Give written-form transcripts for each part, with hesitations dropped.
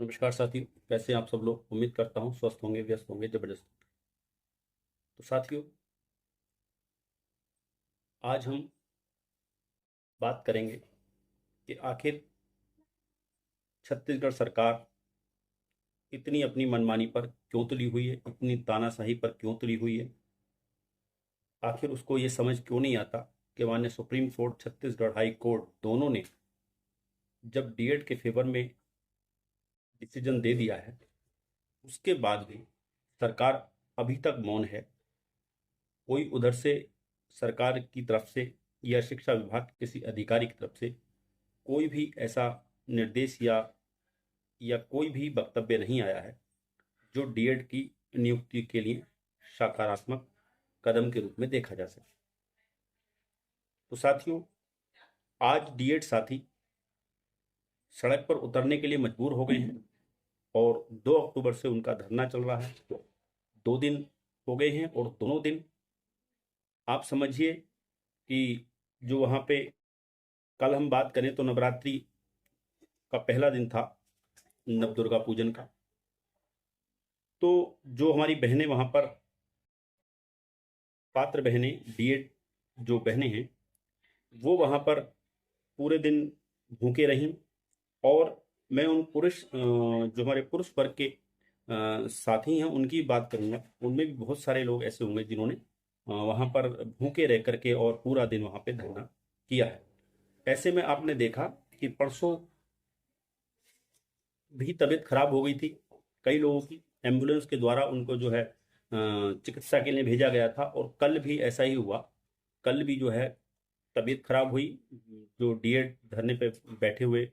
नमस्कार साथियों, कैसे हैं आप सब लोग। उम्मीद करता हूँ स्वस्थ होंगे, व्यस्त होंगे, जबरदस्त। तो साथियों, आज हम बात करेंगे कि आखिर छत्तीसगढ़ सरकार इतनी अपनी मनमानी पर क्यों तुली हुई है, इतनी तानाशाही पर क्यों तुली हुई है। आखिर उसको ये समझ क्यों नहीं आता कि माननीय supreme court, Chhattisgarh high court दोनों ने जब डीएड के फेवर में डिसीजन दे दिया है, उसके बाद भी सरकार अभी तक मौन है। कोई उधर से सरकार की तरफ से या शिक्षा विभाग के किसी अधिकारी की तरफ से कोई भी ऐसा निर्देश या कोई भी वक्तव्य नहीं आया है जो डीएड की नियुक्ति के लिए सकारात्मक कदम के रूप में देखा जा सके। तो साथियों, आज डीएड साथी सड़क पर उतरने के लिए मजबूर हो गए हैं और 2 अक्टूबर से उनका धरना चल रहा है। 2 दिन हो गए हैं और दोनों दिन आप समझिए कि जो वहाँ पे कल हम बात करें तो नवरात्रि का पहला दिन था, नवदुर्गा पूजन का। तो जो हमारी बहनें वहाँ पर, पात्र बहनें, डीएड जो बहनें हैं, वो वहाँ पर पूरे दिन भूखे रहीं। और मैं उन जो हमारे पुरुष वर्ग के साथी हैं उनकी बात करूँगा। उनमें भी बहुत सारे लोग ऐसे होंगे जिन्होंने वहाँ पर भूखे रह करके और पूरा दिन वहाँ पे धरना किया है। ऐसे में आपने देखा कि परसों भी तबीयत खराब हो गई थी कई लोगों की। एम्बुलेंस के द्वारा उनको जो है चिकित्सा के लिए भेजा गया था और कल भी ऐसा ही हुआ। कल भी जो है तबीयत खराब हुई। जो डीएड धरने पे बैठे हुए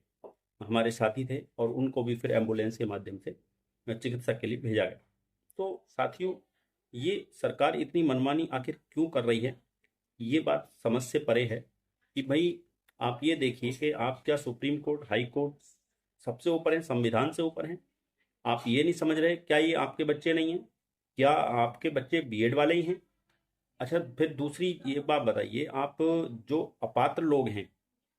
हमारे साथी थे और उनको भी फिर एम्बुलेंस के माध्यम से चिकित्सा के लिए भेजा गया। तो साथियों, ये सरकार इतनी मनमानी आखिर क्यों कर रही है, ये बात समझ से परे है। कि भाई आप ये देखिए कि आप क्या सुप्रीम कोर्ट, हाई कोर्ट सबसे ऊपर हैं, संविधान से ऊपर हैं। आप ये नहीं समझ रहे क्या ये आपके बच्चे नहीं हैं? क्या आपके बच्चे बीएड वाले ही हैं? अच्छा, फिर दूसरी ये बात बताइए, आप जो अपात्र लोग हैं,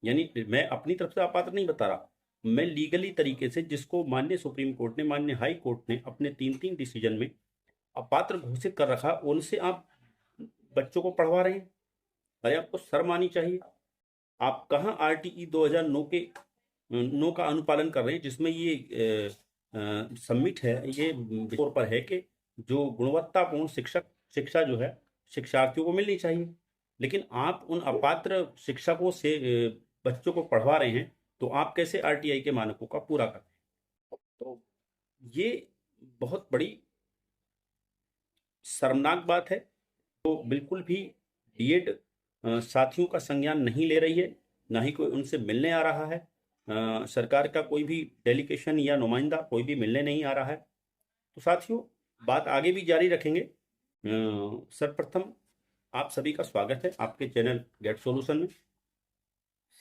यानी मैं अपनी तरफ से अपात्र नहीं बता रहा, मैं लीगली तरीके से जिसको माननीय सुप्रीम कोर्ट ने, माननीय हाई कोर्ट ने अपने 3-3 डिसीजन में अपात्र घोषित कर रखा, उनसे आप बच्चों को पढ़वा रहे हैं। अरे आपको शर्म आनी चाहिए। आप कहाँ आरटीई 2009 के 9 का अनुपालन कर रहे हैं, जिसमें ये सबमिट है, ये तौर पर है कि जो गुणवत्तापूर्ण शिक्षा जो है शिक्षार्थियों को मिलनी चाहिए। लेकिन आप उन अपात्र शिक्षकों से बच्चों को पढ़वा रहे हैं, तो आप कैसे आरटीआई के मानकों का पूरा कर रहे हैं? तो ये बहुत बड़ी शर्मनाक बात है। तो बिल्कुल भी डीएड साथियों का संज्ञान नहीं ले रही है, ना ही कोई उनसे मिलने आ रहा है। सरकार का कोई भी डेलीगेशन या नुमाइंदा कोई भी मिलने नहीं आ रहा है। तो साथियों, बात आगे भी जारी रखेंगे। सर्वप्रथम आप सभी का स्वागत है आपके चैनल गेट सॉल्यूशन में।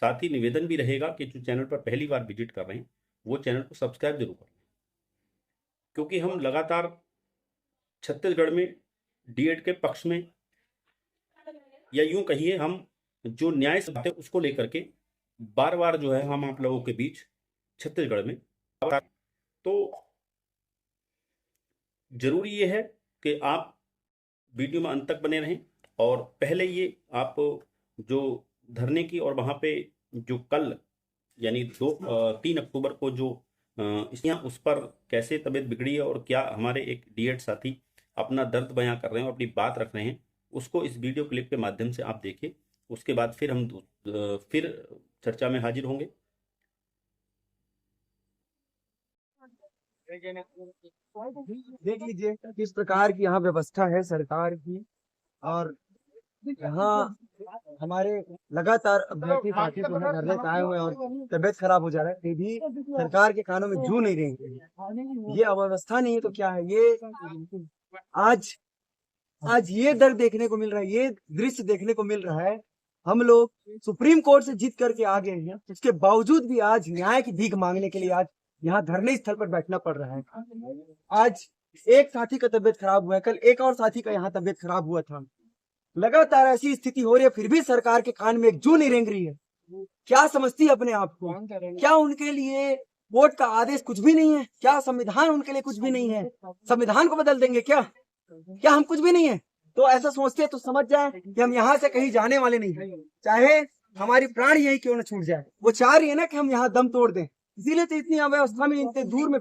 साथ ही निवेदन भी रहेगा कि जो चैनल पर पहली बार विजिट कर रहे हैं वो चैनल को सब्सक्राइब जरूर करें, क्योंकि हम लगातार छत्तीसगढ़ में डीएड के पक्ष में, या यूं कहिए हम जो न्याय है उसको लेकर के बार बार जो है हम आप लोगों के बीच छत्तीसगढ़ में। तो जरूरी ये है कि आप वीडियो में अंत तक बने रहें। और पहले ये आप जो धरने की और वहां पे जो कल यानी 3 अक्टूबर को जो उस पर कैसे तबीयत बिगड़ी है और क्या हमारे एक डीएड साथी अपना दर्द बयां कर रहे हैं और अपनी बात रख रहे हैं, उसको इस वीडियो क्लिप के माध्यम से आप देखिए। उसके बाद फिर हम फिर चर्चा में हाजिर होंगे। देख लीजिए किस प्रकार की यहाँ व्यवस्था है सरकार की। और यहाँ हमारे लगातार अभ्यर्थी साथी जो है धरने पे आए हुए हैं और तबियत खराब हो जा रहा है, फिर भी सरकार के कानों में जू नहीं रही। ये अव्यवस्था नहीं है तो क्या है ये? आज ये दर्द देखने को मिल रहा है, ये दृश्य देखने को मिल रहा है। हम लोग सुप्रीम कोर्ट से जीत करके आ गए हैं, उसके बावजूद भी आज न्याय की भीख मांगने के लिए आज यहाँ धरने स्थल पर बैठना पड़ रहा है। आज एक साथी का तबियत खराब हुआ है, कल एक और साथी का यहाँ तबियत खराब हुआ था। लगातार ऐसी स्थिति हो रही है, फिर भी सरकार के कान में एक जू नहीं रेंग रही है। क्या समझती है अपने आप को? क्या उनके लिए कोर्ट का आदेश कुछ भी नहीं है क्या? संविधान उनके लिए कुछ भी नहीं है? संविधान को बदल देंगे क्या? क्या हम कुछ भी नहीं है? तो ऐसा सोचते हैं तो समझ जाए कि हम यहाँ से कहीं जाने वाले नहीं हैं, चाहे हमारी प्राण यही क्यों न छूट जाए। वो चाह रही है ना कि हम यहाँ दम तोड़ दें, इसीलिए तो इतनी अव्यवस्था में इतने दूर में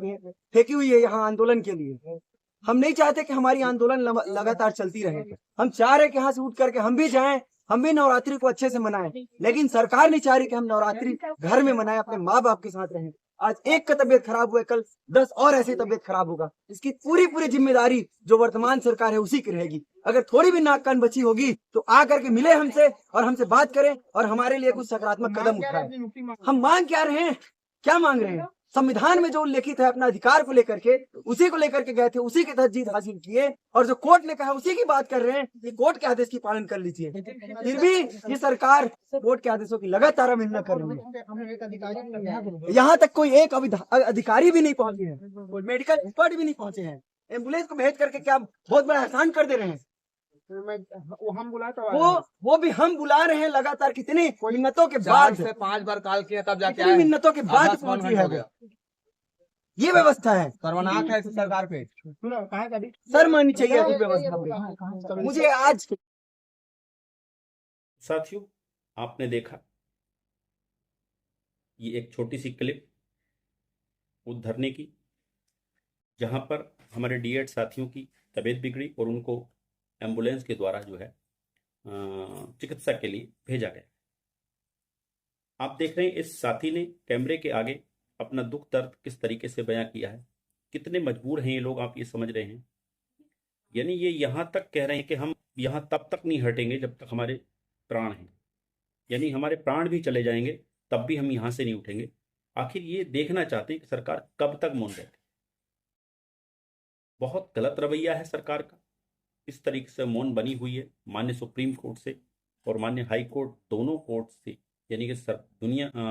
फेंकी हुई है यहाँ आंदोलन के लिए। हम नहीं चाहते कि हमारी आंदोलन लगातार चलती रहे। हम चाह रहे कि यहाँ से उठ करके हम भी जाएं, हम भी नवरात्रि को अच्छे से मनाएं, लेकिन सरकार नहीं चाह रही कि हम नवरात्रि घर में मनाएं, अपने माँ बाप के साथ रहें। आज एक का तबियत खराब हुआ है, कल 10 और ऐसी तबियत खराब होगा। इसकी पूरी जिम्मेदारी जो वर्तमान सरकार है उसी की रहेगी। अगर थोड़ी भी नाक कान बची होगी तो आ करके मिले हमसे और हमसे बात करें और हमारे लिए कुछ सकारात्मक कदम उठाएं। हम मांग क्या रहे हैं? क्या मांग रहे हैं? संविधान में जो उल्लेखित है अपना अधिकार को लेकर के, उसी को लेकर के गए थे, उसी के तहत जीत हासिल किए, और जो कोर्ट ने कहा उसी की बात कर रहे हैं कि कोर्ट के आदेश की पालन कर लीजिए। फिर भी ये सरकार कोर्ट के आदेशों की लगातार अवहेलना कर रही है। यहाँ तक कोई एक अधिकारी भी नहीं पहुंचे हैं, कोई मेडिकल एक्सपर्ट भी नहीं पहुंचे हैं। एम्बुलेंस को भेज करके क्या बहुत बड़ा एहसान कर दे रहे हैं? हम बुलाए तो वो भी हम बुला रहे हैं लगातार। कितनी मिन्नतों के बाद से 5 बार कॉल किया तब जाके कितनी आए। मिन्नतों के बाद आधा से पहुंची 1 घंटा है हो गया। ये व्यवस्था है। सर्वनाश है इस सरकार पे। सर माननी चाहिए ऐसी व्यवस्था। मुझे आज साथियों, आपने देखा ये एक छोटी सी क्लिप उस धरने की, जहां पर हमारे डीएड साथियों की तबीयत बिगड़ी और उनको एम्बुलेंस के द्वारा जो है चिकित्सा के लिए भेजा गया। आप देख रहे हैं इस साथी ने कैमरे के आगे अपना दुख दर्द किस तरीके से बयां किया है। कितने मजबूर हैं ये लोग, आप ये समझ रहे हैं। यानी ये यहां तक कह रहे हैं कि हम यहां तब तक नहीं हटेंगे जब तक हमारे प्राण हैं, यानी हमारे प्राण भी चले जाएंगे तब भी हम यहां से नहीं उठेंगे। आखिर ये देखना चाहते हैं कि सरकार कब तक मौन रहती। बहुत गलत रवैया है सरकार का, इस तरीके से मौन बनी हुई है माननीय सुप्रीम कोर्ट से और माननीय हाई कोर्ट, दोनों कोर्ट से। यानी कि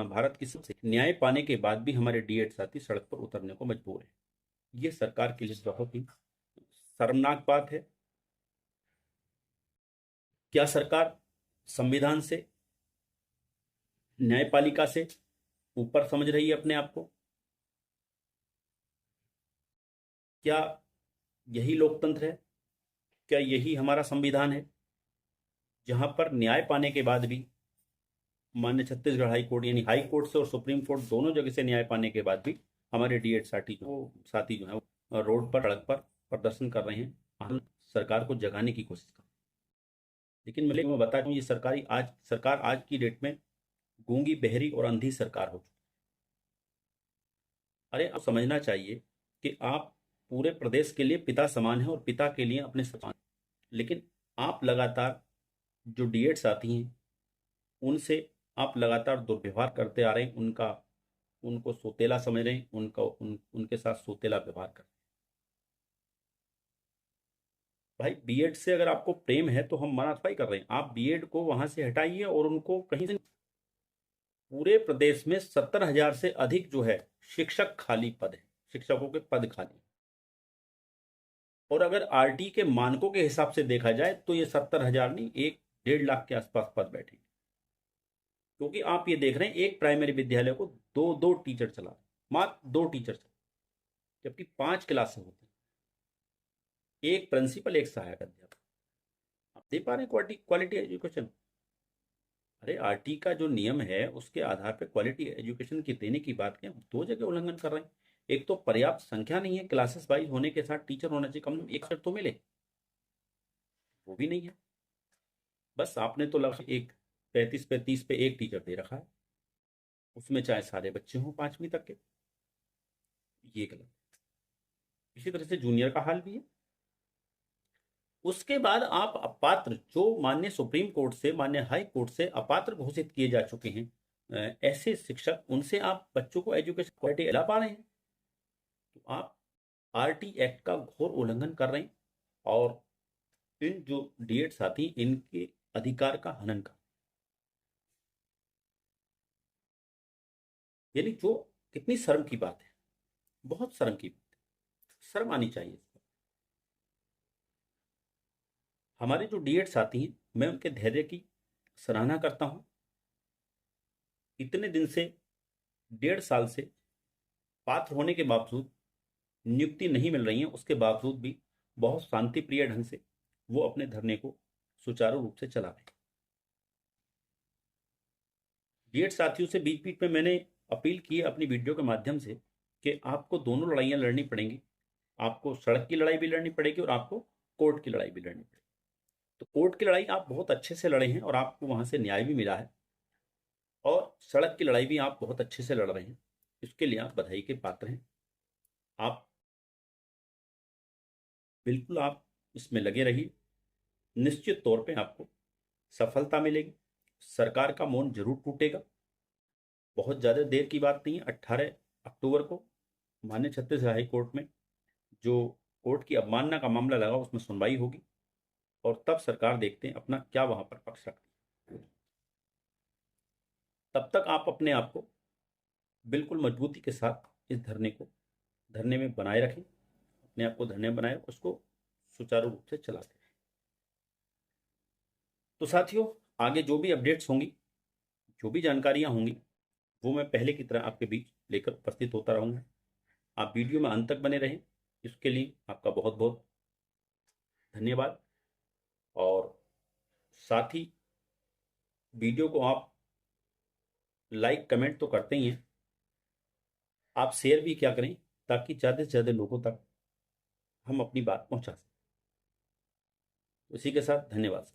भारत की सबसे न्याय पाने के बाद भी हमारे डीएड साथी सड़क पर उतरने को मजबूर है। ये सरकार के लिए बहुत ही शर्मनाक बात है। क्या सरकार संविधान से, न्यायपालिका से ऊपर समझ रही है अपने आप को? क्या यही लोकतंत्र है? क्या यही हमारा संविधान है, जहां पर न्याय पाने के बाद भी मान्य छत्तीसगढ़ हाई कोर्ट, यानी हाई कोर्ट से और सुप्रीम कोर्ट दोनों जगह से न्याय पाने के बाद भी हमारे डीएड साथी जो है वो रोड पर, सड़क पर प्रदर्शन कर रहे हैं, सरकार को जगाने की कोशिश कर रहे हैं। लेकिन मैं बता दूं, ये सरकार आज की डेट में गूंगी, बहरी और अंधी सरकार हो चुकी। अरे आप समझना चाहिए कि आप पूरे प्रदेश के लिए पिता समान है और पिता के लिए अपने समान, लेकिन आप लगातार जो डीएड साथी हैं उनसे आप लगातार दुर्व्यवहार करते आ रहे हैं, उनको सोतेला समझ रहे हैं, उनके साथ सोतेला व्यवहार कर रहे हैं। भाई बीएड से अगर आपको प्रेम है तो हम मना थोड़ी कर रहे हैं, आप बीएड को वहां से हटाइए और उनको कहीं से। पूरे प्रदेश में 70,000 से अधिक जो है शिक्षक खाली पद है, शिक्षकों के पद खाली। और अगर आरटी के मानकों के हिसाब से देखा जाए तो ये 70,000 नहीं, 1-1.5 लाख के आसपास पद बैठे, क्योंकि आप ये देख रहे हैं एक प्राइमरी विद्यालय को 2 टीचर चला, मात्र 2 टीचर चला, जबकि 5 क्लासें होती, एक प्रिंसिपल, एक सहायक अध्यापक। आप दे पा रहे हैं क्वालिटी एजुकेशन? अरे आरटी का जो नियम है उसके आधार पर क्वालिटी एजुकेशन की देने की बात क्या, 2 जगह उल्लंघन कर रहे हैं। एक तो पर्याप्त संख्या नहीं है, क्लासेस वाइज होने के साथ टीचर होना चाहिए, कम से कम एक सर तो मिले, वो भी नहीं है। बस आपने तो लगभग एक 35 पे 30 पे एक टीचर दे रखा है, उसमें चाहे सारे बच्चे हों 5वीं तक के, ये गलत। इसी तरह से जूनियर का हाल भी है। उसके बाद आप अपात्र, जो माननीय सुप्रीम कोर्ट से, माननीय हाई कोर्ट से अपात्र घोषित किए जा चुके हैं ऐसे शिक्षक, उनसे आप बच्चों को एजुकेशन क्वालिटी ला पा रहे हैं? तो आप आरटी एक्ट का घोर उल्लंघन कर रहे हैं और इन जो डीएड साथी, इनके अधिकार का हनन कर, यानी जो कितनी शर्म की बात है, बहुत शर्म की बात है, शर्म आनी चाहिए। हमारे जो डीएड साथी हैं, मैं उनके धैर्य की सराहना करता हूं। इतने दिन से, 1.5 साल से पात्र होने के बावजूद, नियुक्ति नहीं मिल रही है, उसके बावजूद भी बहुत शांति प्रिय ढंग से वो अपने धरने को सुचारू रूप से चला रहे हैं। बीएड साथियों से बीच बीच में मैंने अपील की है अपनी वीडियो के माध्यम से कि आपको दोनों लड़ाइयाँ लड़नी पड़ेंगी। आपको सड़क की लड़ाई भी लड़नी पड़ेगी और आपको कोर्ट की लड़ाई भी लड़नी पड़ेगी। तो कोर्ट की लड़ाई आप बहुत अच्छे से लड़े हैं और आपको वहाँ से न्याय भी मिला है, और सड़क की लड़ाई भी आप बहुत अच्छे से लड़ रहे हैं। इसके लिए आप बधाई के पात्र हैं। आप बिल्कुल आप इसमें लगे रहिए, निश्चित तौर पे आपको सफलता मिलेगी। सरकार का मौन जरूर टूटेगा। बहुत ज़्यादा देर की बात नहीं है, 18 अक्टूबर को माननीय छत्तीसगढ़ हाई कोर्ट में जो कोर्ट की अवमानना का मामला लगा उसमें सुनवाई होगी, और तब सरकार देखते हैं अपना क्या वहां पर पक्ष रखती है। तब तक आप अपने आप को बिल्कुल मजबूती के साथ इस धरने में बनाए रखें, अपने आप को धरने में बनाए, उसको सुचारू रूप से चलाते रहें। तो साथियों, आगे जो भी अपडेट्स होंगी, जो भी जानकारियां होंगी, वो मैं पहले की तरह आपके बीच लेकर उपस्थित होता रहूंगा। आप वीडियो में अंत तक बने रहें, इसके लिए आपका बहुत बहुत धन्यवाद। और साथ ही वीडियो को आप लाइक कमेंट तो करते ही हैं, आप शेयर भी क्या करें ताकि ज़्यादा से ज़्यादा लोगों तक हम अपनी बात पहुंचा सकें। इसी के साथ धन्यवाद।